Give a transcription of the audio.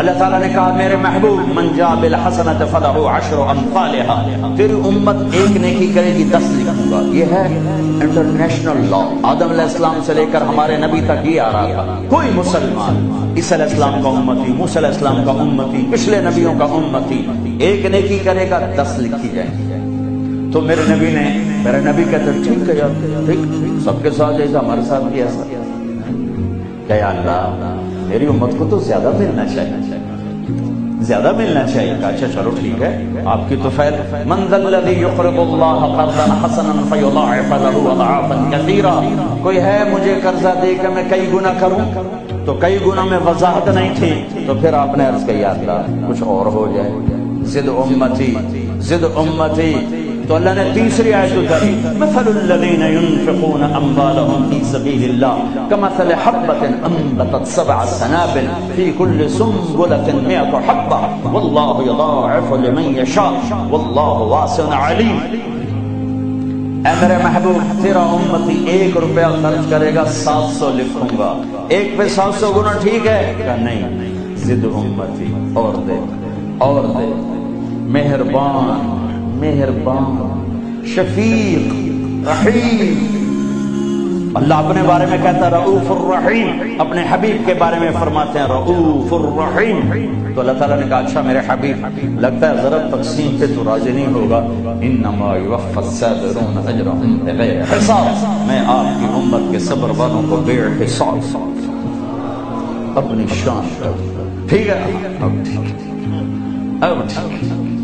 اللہ تعالیٰ نے کہا میرے محبوب من جاء بالحسنۃ فلہ عشر امثالها، تیری امت ایک نیکی کرے گی 10 لکھوں گا۔ یہ ہے انٹرنیشنل لا، آدم علیہ السلام سے لے کر ہمارے نبی تک یہ آ رہا تھا۔ کوئی مسلمان عیسیٰ علیہ السلام کا امتی، موسیٰ علیہ السلام کا امتی، پچھلے نبیوں کا امتی، ایک نیکی کرے گا 10 لکھی جائیں گی۔ تو میرے نبی کہتے ٹھیک ہے یار، ٹھیک سب کے ساتھ ایسا، ہمارے ساتھ بھی ایسا۔ کہ یا اللہ میری امت کو تو زیادہ ملنا چاہیے، زیادہ ملنا چاہیے۔ اچھا چلو ٹھیک ہے، آپ کی تو خیر۔ من ذا الذی یقرض اللہ قرضا حسنا فیضاعف له اضعافا کثیرا، کوئی ہے مجھے قرضہ دے کہ میں کئی گنا کروں؟ تو کئی گنا میں وضاحت نہیں تھی، تو پھر آپ نے عرض کیا اللہ کچھ اور ہو جائے، زد امتی زد امتی۔ تو اللہ نے تیسری آیت اتاری، مثل الذین ينفقون اموالهم فی سبیل اللہ کمثل حبۃ انبتت 7 سنابل فی کل سنبلۃ 100 حبۃ واللہ یضاعف لمن یشاء واللہ واسع علیم۔ اے میرے محبوب تیرا امتی 1 روپیہ خرچ کرے گا 700 لکھوں گا، ایک پہ 700 گنا ٹھیک ہے؟ کہ نہیں، زد امتی، اور دے اور دے، مہربان شفیق رحیم۔ اللہ اپنے بارے میں کہتا ہے رؤوف الرحیم، اپنے حبیب کے بارے میں فرماتے ہیں رؤوف الرحیم۔ تو اللہ تعالیٰ نے کہا اچھا میرے حبیب لگتا ہے ذرا تقسیم پہ تو راضی نہیں ہوگا، انما یوفی الصابرون اجرهم بغیر حساب، میں آپ کی امت کے صبر والوں کو بے حساب اپنی شان پر۔ ٹھیک ہے اب ٹھیک ہے، اب ٹھیک ہے۔